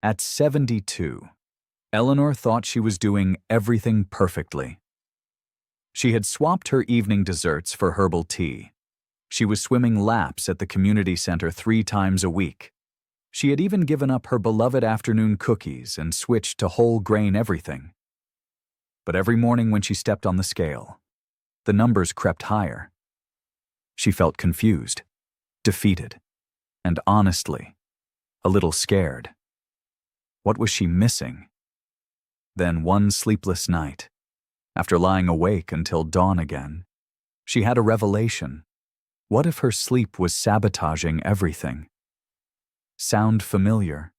At 72, Eleanor thought she was doing everything perfectly. She had swapped her evening desserts for herbal tea. She was swimming laps at the community center 3 times a week. She had even given up her beloved afternoon cookies and switched to whole grain everything. But every morning when she stepped on the scale, the numbers crept higher. She felt confused, defeated, and honestly, a little scared. What was she missing? Then one sleepless night, after lying awake until dawn again, she had a revelation. What if her sleep was sabotaging everything? Sound familiar?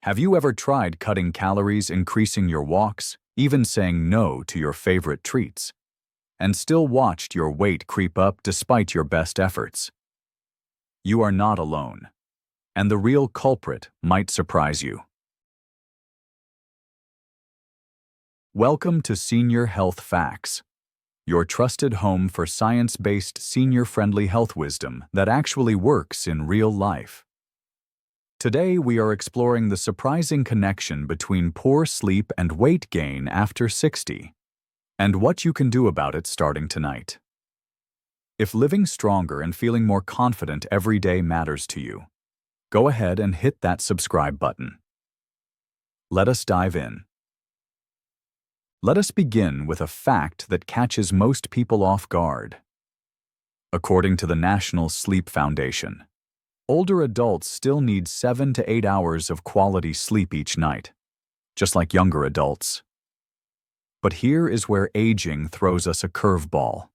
Have you ever tried cutting calories, increasing your walks, even saying no to your favorite treats, and still watched your weight creep up despite your best efforts? You are not alone, and the real culprit might surprise you. Welcome to Senior Health Facts, your trusted home for science-based senior-friendly health wisdom that actually works in real life. Today we are exploring the surprising connection between poor sleep and weight gain after 60, and what you can do about it starting tonight. If living stronger and feeling more confident every day matters to you, go ahead and hit that subscribe button. Let us dive in. Let us begin with a fact that catches most people off guard. According to the National Sleep Foundation, older adults still need 7 to 8 hours of quality sleep each night, just like younger adults. But here is where aging throws us a curveball.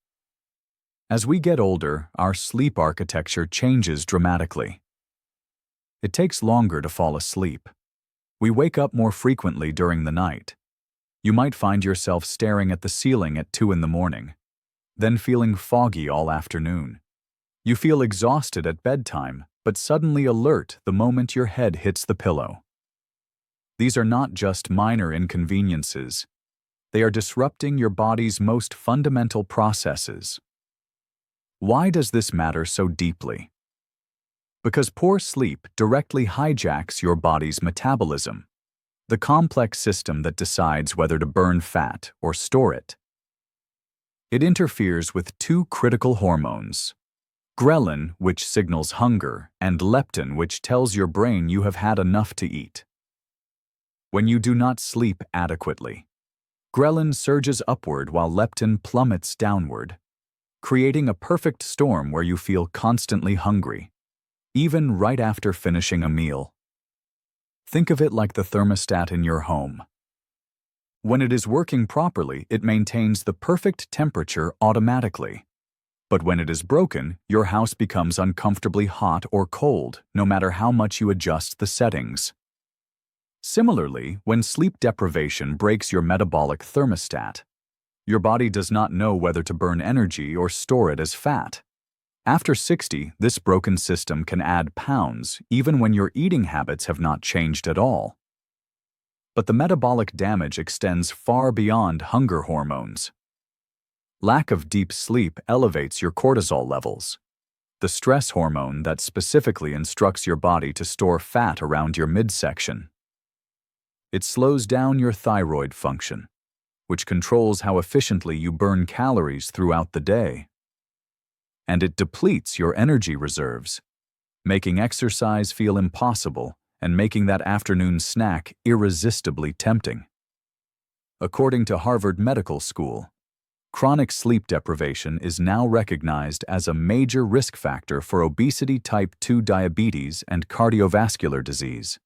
As we get older, our sleep architecture changes dramatically. It takes longer to fall asleep. We wake up more frequently during the night. You might find yourself staring at the ceiling at 2 in the morning, then feeling foggy all afternoon. You feel exhausted at bedtime, but suddenly alert the moment your head hits the pillow. These are not just minor inconveniences. They are disrupting your body's most fundamental processes. Why does this matter so deeply? Because poor sleep directly hijacks your body's metabolism, the complex system that decides whether to burn fat or store it. It interferes with 2 critical hormones: ghrelin, which signals hunger, and leptin, which tells your brain you have had enough to eat. When you do not sleep adequately, ghrelin surges upward while leptin plummets downward, creating a perfect storm where you feel constantly hungry, even right after finishing a meal. Think of it like the thermostat in your home. When it is working properly, it maintains the perfect temperature automatically. But when it is broken, your house becomes uncomfortably hot or cold, no matter how much you adjust the settings. Similarly, when sleep deprivation breaks your metabolic thermostat, your body does not know whether to burn energy or store it as fat. After 60, this broken system can add pounds even when your eating habits have not changed at all. But the metabolic damage extends far beyond hunger hormones. Lack of deep sleep elevates your cortisol levels, the stress hormone that specifically instructs your body to store fat around your midsection. It slows down your thyroid function, which controls how efficiently you burn calories throughout the day. And it depletes your energy reserves, making exercise feel impossible and making that afternoon snack irresistibly tempting. According to Harvard Medical School, chronic sleep deprivation is now recognized as a major risk factor for obesity, type 2 diabetes, and cardiovascular disease,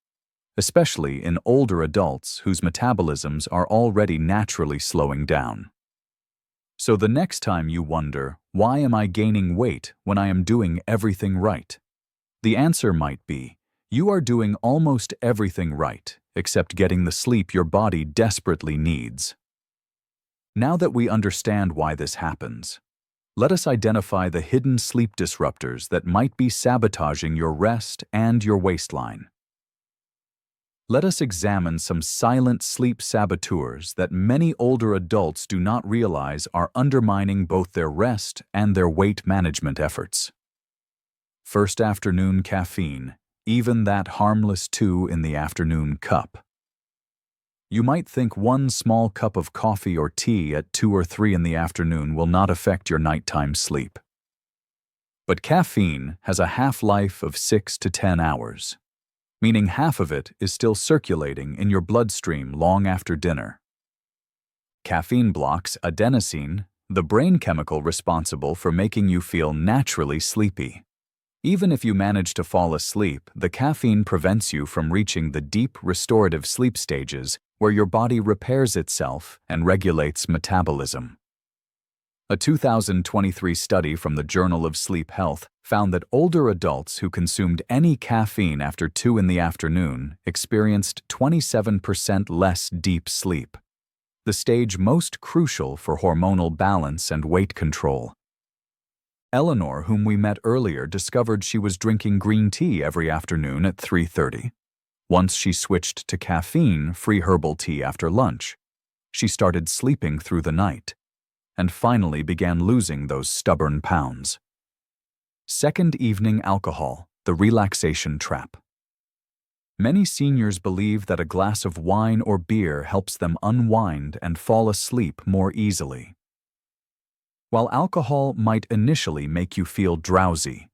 especially in older adults whose metabolisms are already naturally slowing down. So the next time you wonder, why am I gaining weight when I am doing everything right? The answer might be, you are doing almost everything right, except getting the sleep your body desperately needs. Now that we understand why this happens, let us identify the hidden sleep disruptors that might be sabotaging your rest and your waistline. Let us examine some silent sleep saboteurs that many older adults do not realize are undermining both their rest and their weight management efforts. First, afternoon caffeine, even that harmless 2 in the afternoon cup. You might think one small cup of coffee or tea at 2 or 3 in the afternoon will not affect your nighttime sleep. But caffeine has a half-life of 6 to 10 hours, meaning half of it is still circulating in your bloodstream long after dinner. Caffeine blocks adenosine, the brain chemical responsible for making you feel naturally sleepy. Even if you manage to fall asleep, the caffeine prevents you from reaching the deep restorative sleep stages where your body repairs itself and regulates metabolism. A 2023 study from the Journal of Sleep Health found that older adults who consumed any caffeine after 2 in the afternoon experienced 27% less deep sleep, the stage most crucial for hormonal balance and weight control. Eleanor, whom we met earlier, discovered she was drinking green tea every afternoon at 3:30. Once she switched to caffeine-free herbal tea after lunch, she started sleeping through the night and finally began losing those stubborn pounds. Second evening alcohol, the relaxation trap. Many seniors believe that a glass of wine or beer helps them unwind and fall asleep more easily. While alcohol might initially make you feel drowsy,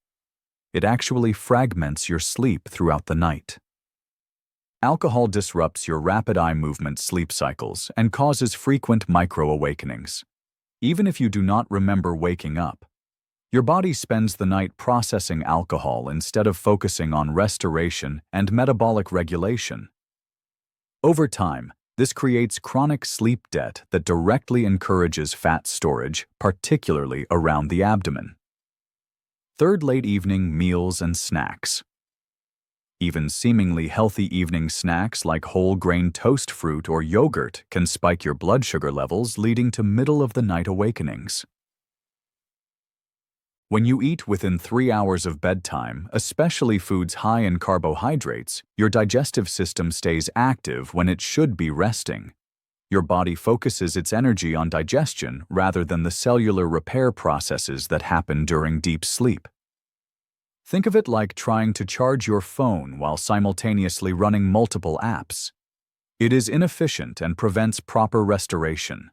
it actually fragments your sleep throughout the night. Alcohol disrupts your rapid eye movement sleep cycles and causes frequent micro-awakenings. Even if you do not remember waking up, your body spends the night processing alcohol instead of focusing on restoration and metabolic regulation. Over time, this creates chronic sleep debt that directly encourages fat storage, particularly around the abdomen. Third, late evening meals and snacks. Even seemingly healthy evening snacks like whole grain toast fruit or yogurt can spike your blood sugar levels, leading to middle-of-the-night awakenings. When you eat within 3 hours of bedtime, especially foods high in carbohydrates, your digestive system stays active when it should be resting. Your body focuses its energy on digestion rather than the cellular repair processes that happen during deep sleep. Think of it like trying to charge your phone while simultaneously running multiple apps. It is inefficient and prevents proper restoration.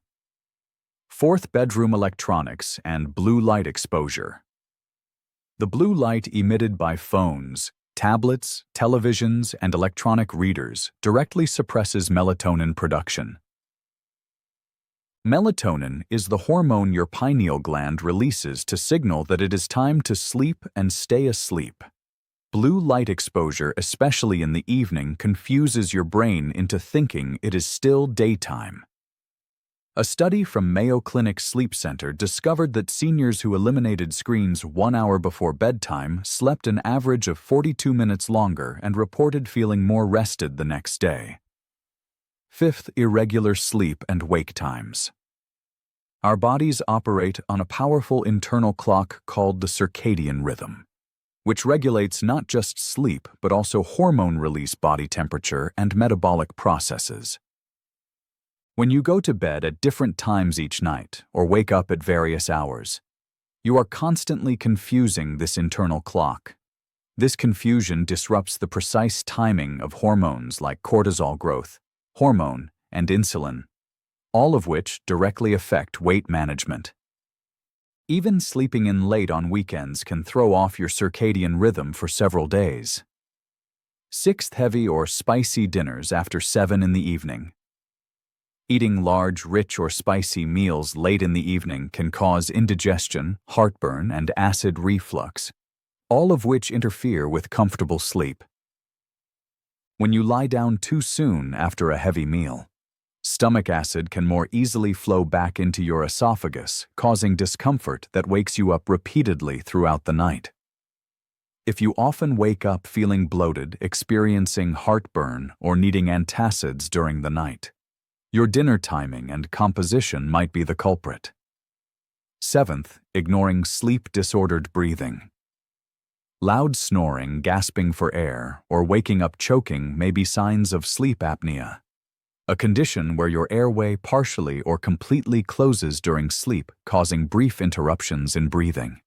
Fourth, bedroom electronics and blue light exposure. The blue light emitted by phones, tablets, televisions, and electronic readers directly suppresses melatonin production. Melatonin is the hormone your pineal gland releases to signal that it is time to sleep and stay asleep. Blue light exposure, especially in the evening, confuses your brain into thinking it is still daytime. A study from Mayo Clinic Sleep Center discovered that seniors who eliminated screens 1 hour before bedtime slept an average of 42 minutes longer and reported feeling more rested the next day. Fifth, irregular sleep and wake times. Our bodies operate on a powerful internal clock called the circadian rhythm, which regulates not just sleep but also hormone release, body temperature, and metabolic processes. When you go to bed at different times each night or wake up at various hours, you are constantly confusing this internal clock. This confusion disrupts the precise timing of hormones like cortisol growth, hormone, and insulin, all of which directly affect weight management. Even sleeping in late on weekends can throw off your circadian rhythm for several days. Sixth, heavy or spicy dinners after 7 in the evening. Eating large, rich, or spicy meals late in the evening can cause indigestion, heartburn, and acid reflux, all of which interfere with comfortable sleep. When you lie down too soon after a heavy meal, stomach acid can more easily flow back into your esophagus, causing discomfort that wakes you up repeatedly throughout the night. If you often wake up feeling bloated, experiencing heartburn, or needing antacids during the night, your dinner timing and composition might be the culprit. Seventh, ignoring sleep-disordered breathing. Loud snoring, gasping for air, or waking up choking may be signs of sleep apnea, a condition where your airway partially or completely closes during sleep, causing brief interruptions in breathing.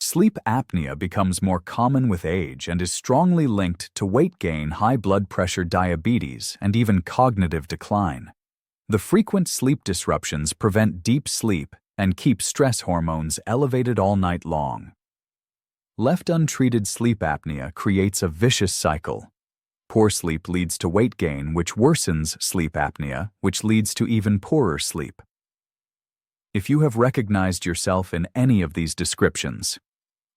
Sleep apnea becomes more common with age and is strongly linked to weight gain, high blood pressure, diabetes, and even cognitive decline. The frequent sleep disruptions prevent deep sleep and keep stress hormones elevated all night long. Left untreated, sleep apnea creates a vicious cycle. Poor sleep leads to weight gain, which worsens sleep apnea, which leads to even poorer sleep. If you have recognized yourself in any of these descriptions,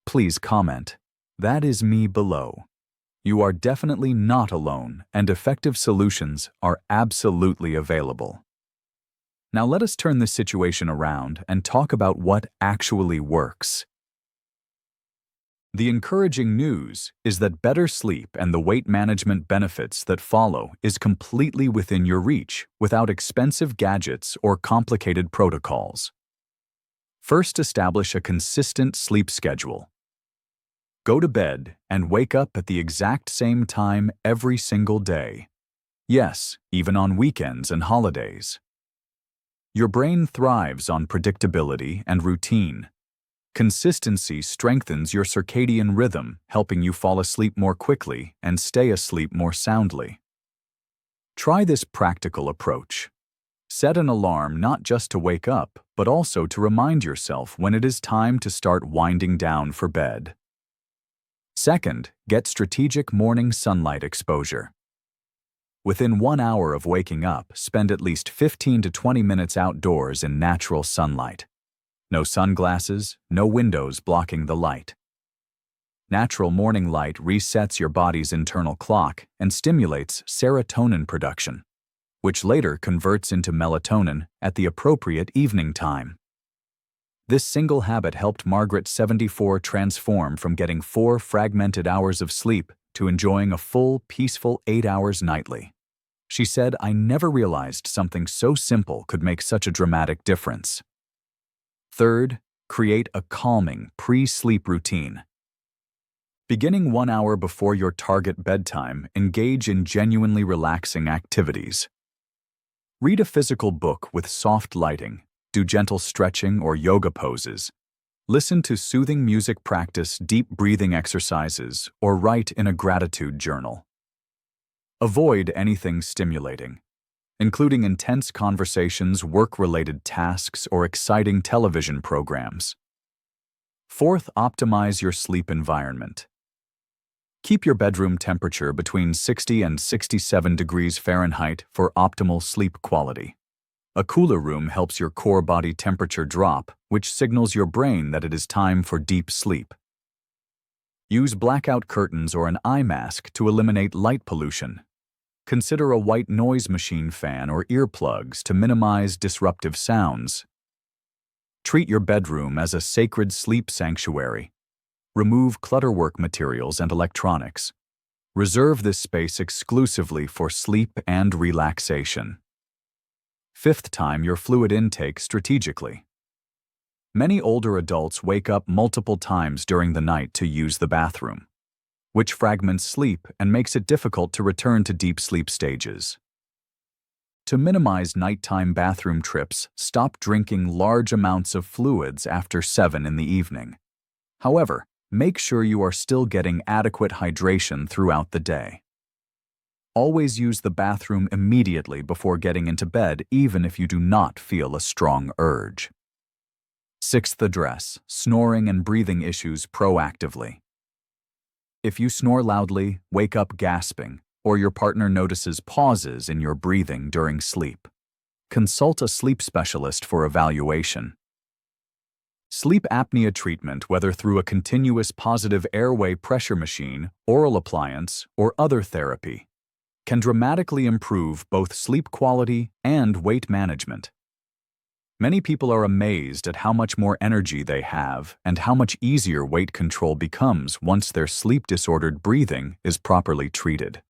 please comment. That is me below. You are definitely not alone, and effective solutions are absolutely available. Now let us turn this situation around and talk about what actually works. The encouraging news is that better sleep and the weight management benefits that follow is completely within your reach without expensive gadgets or complicated protocols. First, establish a consistent sleep schedule. Go to bed and wake up at the exact same time every single day. Yes, even on weekends and holidays. Your brain thrives on predictability and routine. Consistency strengthens your circadian rhythm, helping you fall asleep more quickly and stay asleep more soundly. Try this practical approach. Set an alarm not just to wake up, but also to remind yourself when it is time to start winding down for bed. Second, get strategic morning sunlight exposure. Within 1 hour of waking up, spend at least 15 to 20 minutes outdoors in natural sunlight. No sunglasses, no windows blocking the light. Natural morning light resets your body's internal clock and stimulates serotonin production, which later converts into melatonin at the appropriate evening time. This single habit helped Margaret, 74, transform from getting 4 fragmented hours of sleep to enjoying a full, peaceful 8 hours nightly. She said, "I never realized something so simple could make such a dramatic difference." Third, create a calming pre-sleep routine. Beginning 1 hour before your target bedtime, engage in genuinely relaxing activities. Read a physical book with soft lighting, do gentle stretching or yoga poses, listen to soothing music, practice deep breathing exercises, or write in a gratitude journal. Avoid anything stimulating, including intense conversations, work-related tasks, or exciting television programs. Fourth, optimize your sleep environment. Keep your bedroom temperature between 60 and 67 degrees Fahrenheit for optimal sleep quality. A cooler room helps your core body temperature drop, which signals your brain that it is time for deep sleep. Use blackout curtains or an eye mask to eliminate light pollution. Consider a white noise machine fan or earplugs to minimize disruptive sounds. Treat your bedroom as a sacred sleep sanctuary. Remove clutterwork materials and electronics. Reserve this space exclusively for sleep and relaxation. Fifth, time your fluid intake strategically. Many older adults wake up multiple times during the night to use the bathroom, which fragments sleep and makes it difficult to return to deep sleep stages. To minimize nighttime bathroom trips, stop drinking large amounts of fluids after 7 in the evening. However, make sure you are still getting adequate hydration throughout the day. Always use the bathroom immediately before getting into bed, even if you do not feel a strong urge. Sixth, address snoring and breathing issues proactively. If you snore loudly, wake up gasping, or your partner notices pauses in your breathing during sleep, consult a sleep specialist for evaluation. Sleep apnea treatment, whether through a continuous positive airway pressure machine, oral appliance, or other therapy, can dramatically improve both sleep quality and weight management. Many people are amazed at how much more energy they have and how much easier weight control becomes once their sleep-disordered breathing is properly treated.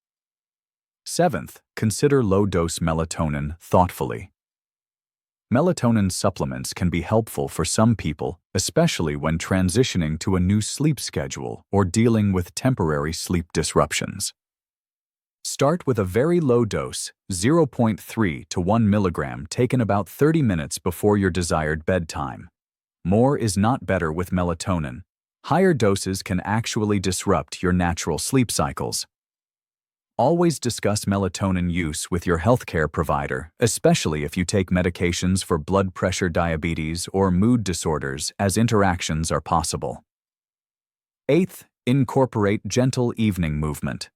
Seventh, consider low-dose melatonin thoughtfully. Melatonin supplements can be helpful for some people, especially when transitioning to a new sleep schedule or dealing with temporary sleep disruptions. Start with a very low dose, 0.3 to 1 milligram, taken about 30 minutes before your desired bedtime. More is not better with melatonin, Higher doses can actually disrupt your natural sleep cycles. Always discuss melatonin use with your healthcare provider, especially if you take medications for blood pressure, diabetes, or mood disorders, as interactions are possible. 8th, incorporate gentle evening movement.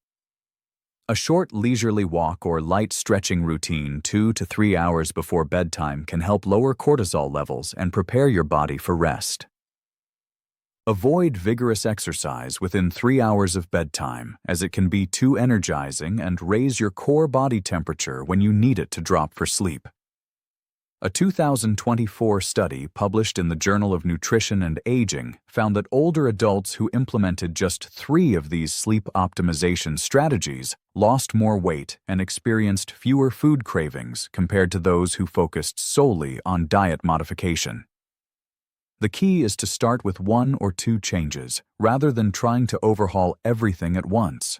A short leisurely walk or light stretching routine 2 to 3 hours before bedtime can help lower cortisol levels and prepare your body for rest. Avoid vigorous exercise within 3 hours of bedtime, as it can be too energizing and raise your core body temperature when you need it to drop for sleep. A 2024 study published in the Journal of Nutrition and Aging found that older adults who implemented just 3 of these sleep optimization strategies lost more weight and experienced fewer food cravings compared to those who focused solely on diet modification. The key is to start with 1 or 2 changes, rather than trying to overhaul everything at once.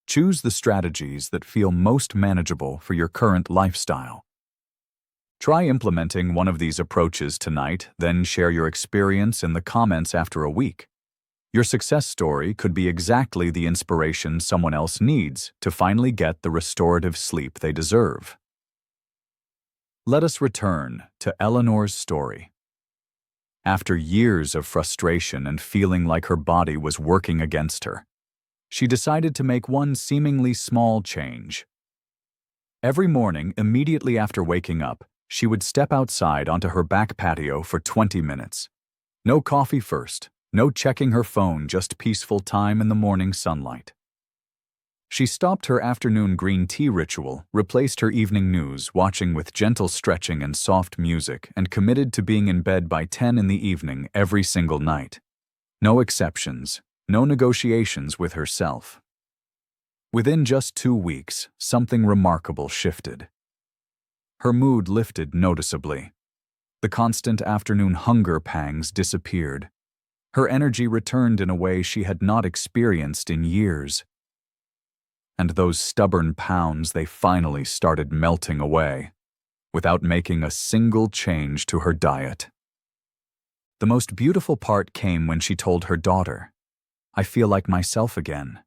Choose the strategies that feel most manageable for your current lifestyle. Try implementing one of these approaches tonight, then share your experience in the comments after a week. Your success story could be exactly the inspiration someone else needs to finally get the restorative sleep they deserve. Let us return to Eleanor's story. After years of frustration and feeling like her body was working against her, she decided to make one seemingly small change. Every morning, immediately after waking up, she would step outside onto her back patio for 20 minutes. No coffee first, no checking her phone, just peaceful time in the morning sunlight. She stopped her afternoon green tea ritual, replaced her evening news watching with gentle stretching and soft music, and committed to being in bed by 10 in the evening every single night. No exceptions, no negotiations with herself. Within just 2 weeks, something remarkable shifted. Her mood lifted noticeably. The constant afternoon hunger pangs disappeared. Her energy returned in a way she had not experienced in years. And those stubborn pounds, they finally started melting away, without making a single change to her diet. The most beautiful part came when she told her daughter, "I feel like myself again.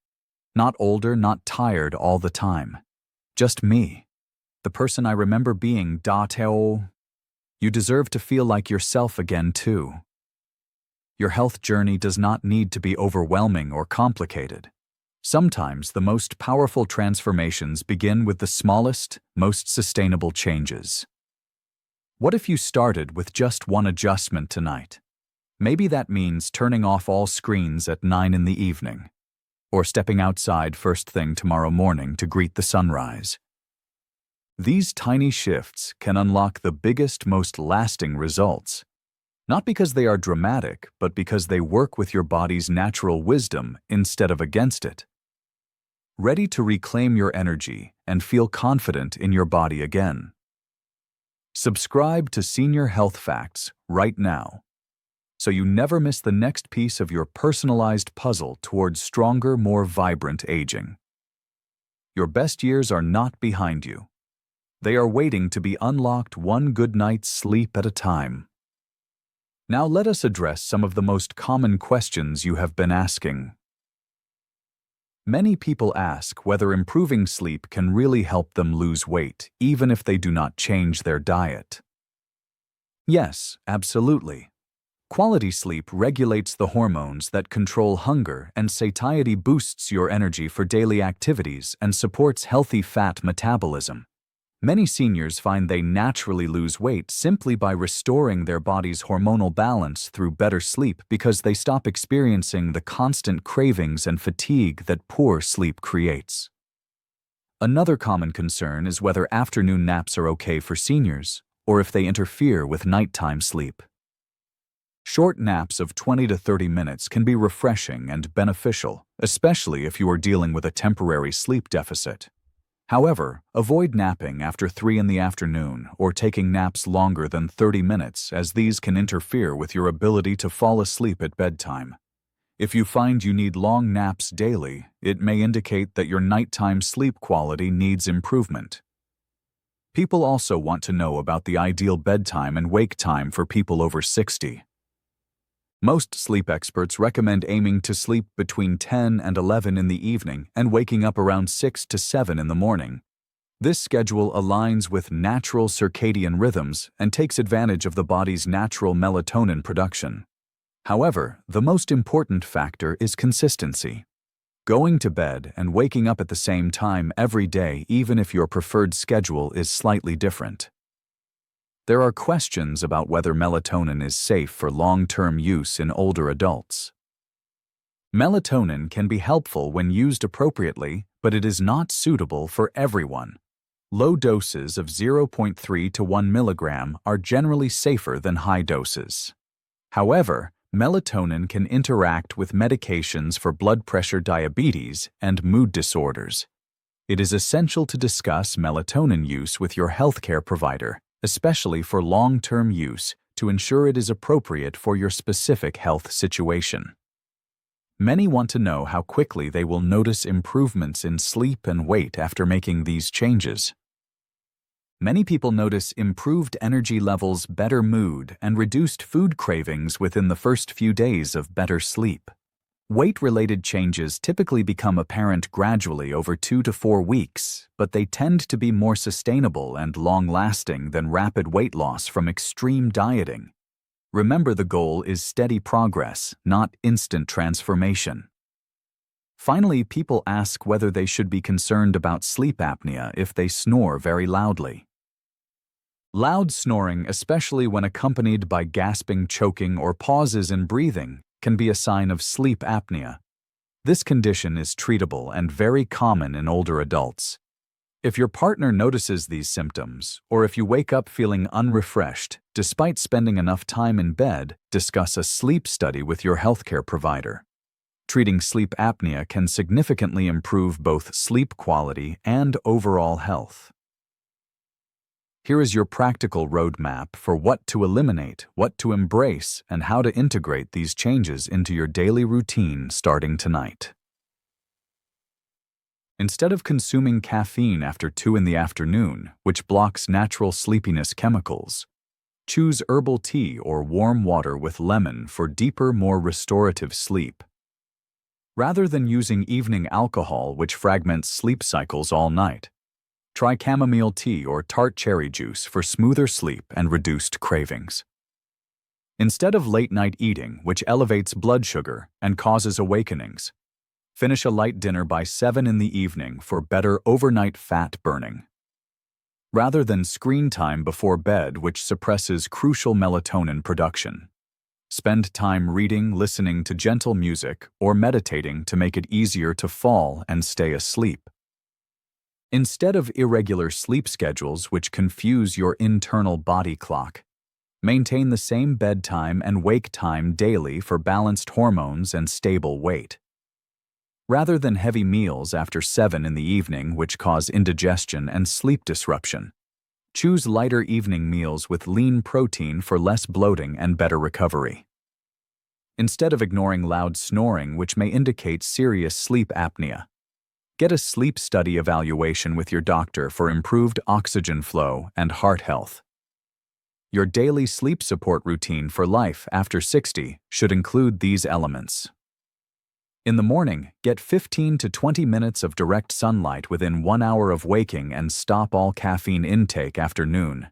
Not older, not tired all the time. Just me. The person I remember being. You deserve to feel like yourself again too. Your health journey does not need to be overwhelming or complicated. Sometimes the most powerful transformations begin with the smallest, most sustainable changes." What if you started with just one adjustment tonight? Maybe that means turning off all screens at 9 in the evening, or stepping outside first thing tomorrow morning to greet the sunrise. These tiny shifts can unlock the biggest, most lasting results. Not because they are dramatic, but because they work with your body's natural wisdom instead of against it. Ready to reclaim your energy and feel confident in your body again. Subscribe to Senior Health Facts right now, so you never miss the next piece of your personalized puzzle towards stronger, more vibrant aging. Your best years are not behind you. They are waiting to be unlocked, one good night's sleep at a time. Now let us address some of the most common questions you have been asking. Many people ask whether improving sleep can really help them lose weight, even if they do not change their diet. Yes, absolutely. Quality sleep regulates the hormones that control hunger, and satiety boosts your energy for daily activities and supports healthy fat metabolism. Many seniors find they naturally lose weight simply by restoring their body's hormonal balance through better sleep, because they stop experiencing the constant cravings and fatigue that poor sleep creates. Another common concern is whether afternoon naps are okay for seniors, or if they interfere with nighttime sleep. Short naps of 20 to 30 minutes can be refreshing and beneficial, especially if you are dealing with a temporary sleep deficit. However, avoid napping after 3 in the afternoon or taking naps longer than 30 minutes, as these can interfere with your ability to fall asleep at bedtime. If you find you need long naps daily, it may indicate that your nighttime sleep quality needs improvement. People also want to know about the ideal bedtime and wake time for people over 60. Most sleep experts recommend aiming to sleep between 10 and 11 in the evening and waking up around 6 to 7 in the morning. This schedule aligns with natural circadian rhythms and takes advantage of the body's natural melatonin production. However, the most important factor is consistency. Going to bed and waking up at the same time every day, even if your preferred schedule is slightly different. There are questions about whether melatonin is safe for long-term use in older adults. Melatonin can be helpful when used appropriately, but it is not suitable for everyone. Low doses of 0.3 to 1 milligram are generally safer than high doses. However, melatonin can interact with medications for blood pressure, diabetes, and mood disorders. It is essential to discuss melatonin use with your healthcare provider, especially for long-term use, to ensure it is appropriate for your specific health situation. Many want to know how quickly they will notice improvements in sleep and weight after making these changes. Many people notice improved energy levels, better mood, and reduced food cravings within the first few days of better sleep. Weight-related changes typically become apparent gradually over 2 to 4 weeks, but they tend to be more sustainable and long-lasting than rapid weight loss from extreme dieting. Remember, the goal is steady progress, not instant transformation. Finally, people ask whether they should be concerned about sleep apnea if they snore very loudly. Loud snoring, especially when accompanied by gasping, choking, or pauses in breathing, can be a sign of sleep apnea. This condition is treatable and very common in older adults. If your partner notices these symptoms, or if you wake up feeling unrefreshed despite spending enough time in bed, discuss a sleep study with your healthcare provider. Treating sleep apnea can significantly improve both sleep quality and overall health. Here is your practical roadmap for what to eliminate, what to embrace, and how to integrate these changes into your daily routine starting tonight. Instead of consuming caffeine after 2 in the afternoon, which blocks natural sleepiness chemicals, choose herbal tea or warm water with lemon for deeper, more restorative sleep. Rather than using evening alcohol, which fragments sleep cycles all night, try chamomile tea or tart cherry juice for smoother sleep and reduced cravings. Instead of late-night eating, which elevates blood sugar and causes awakenings, finish a light dinner by 7 in the evening for better overnight fat burning. Rather than screen time before bed, which suppresses crucial melatonin production, spend time reading, listening to gentle music, or meditating to make it easier to fall and stay asleep. Instead of irregular sleep schedules which confuse your internal body clock, maintain the same bedtime and wake time daily for balanced hormones and stable weight. Rather than heavy meals after 7 in the evening which cause indigestion and sleep disruption, choose lighter evening meals with lean protein for less bloating and better recovery. Instead of ignoring loud snoring which may indicate serious sleep apnea, get a sleep study evaluation with your doctor for improved oxygen flow and heart health. Your daily sleep support routine for life after 60 should include these elements. In the morning, get 15 to 20 minutes of direct sunlight within 1 hour of waking and stop all caffeine intake after noon.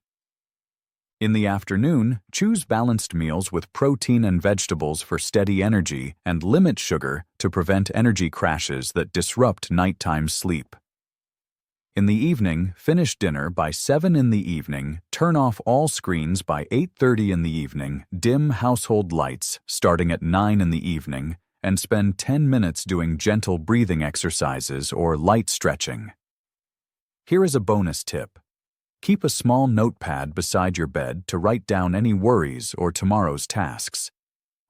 In the afternoon, choose balanced meals with protein and vegetables for steady energy and limit sugar to prevent energy crashes that disrupt nighttime sleep. In the evening, finish dinner by 7 in the evening, turn off all screens by 8:30 in the evening, dim household lights starting at 9 in the evening, and spend 10 minutes doing gentle breathing exercises or light stretching. Here is a bonus tip. Keep a small notepad beside your bed to write down any worries or tomorrow's tasks.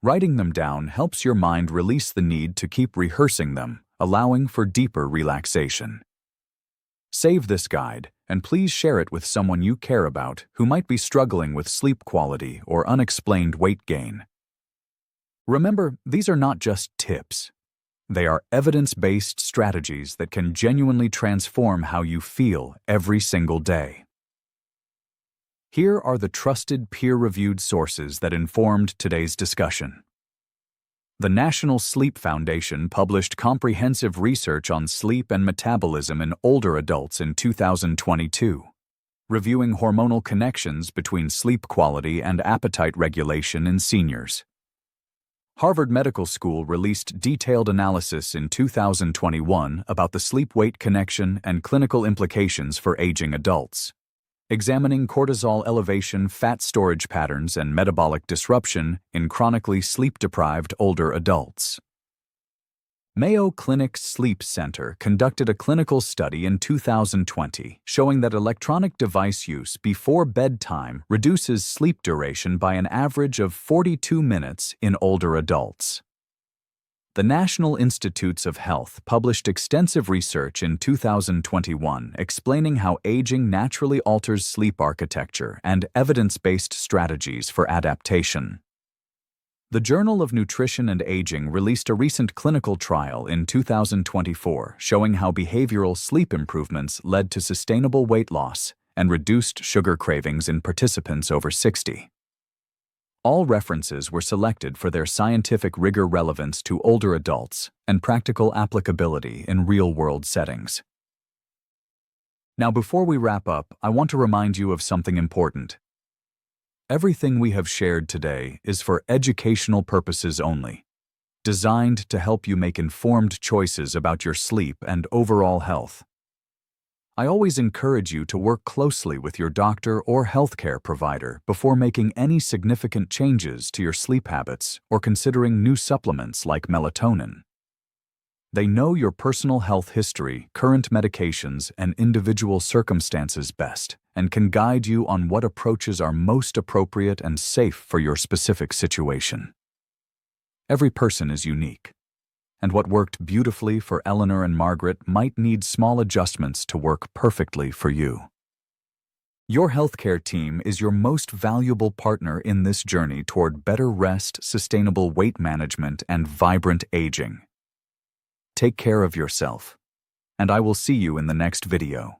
Writing them down helps your mind release the need to keep rehearsing them, allowing for deeper relaxation. Save this guide, and please share it with someone you care about who might be struggling with sleep quality or unexplained weight gain. Remember, these are not just tips. They are evidence-based strategies that can genuinely transform how you feel every single day. Here are the trusted peer-reviewed sources that informed today's discussion. The National Sleep Foundation published comprehensive research on sleep and metabolism in older adults in 2022, reviewing hormonal connections between sleep quality and appetite regulation in seniors. Harvard Medical School released detailed analysis in 2021 about the sleep-weight connection and clinical implications for aging adults, examining cortisol elevation, fat storage patterns, and metabolic disruption in chronically sleep-deprived older adults. Mayo Clinic Sleep Center conducted a clinical study in 2020 showing that electronic device use before bedtime reduces sleep duration by an average of 42 minutes in older adults. The National Institutes of Health published extensive research in 2021 explaining how aging naturally alters sleep architecture and evidence-based strategies for adaptation. The Journal of Nutrition and Aging released a recent clinical trial in 2024 showing how behavioral sleep improvements led to sustainable weight loss and reduced sugar cravings in participants over 60. All references were selected for their scientific rigor, relevance to older adults, and practical applicability in real-world settings. Now, before we wrap up, I want to remind you of something important. Everything we have shared today is for educational purposes only, designed to help you make informed choices about your sleep and overall health. I always encourage you to work closely with your doctor or healthcare provider before making any significant changes to your sleep habits or considering new supplements like melatonin. They know your personal health history, current medications, and individual circumstances best, and can guide you on what approaches are most appropriate and safe for your specific situation. Every person is unique, and what worked beautifully for Eleanor and Margaret might need small adjustments to work perfectly for you. Your healthcare team is your most valuable partner in this journey toward better rest, sustainable weight management, and vibrant aging. Take care of yourself, and I will see you in the next video.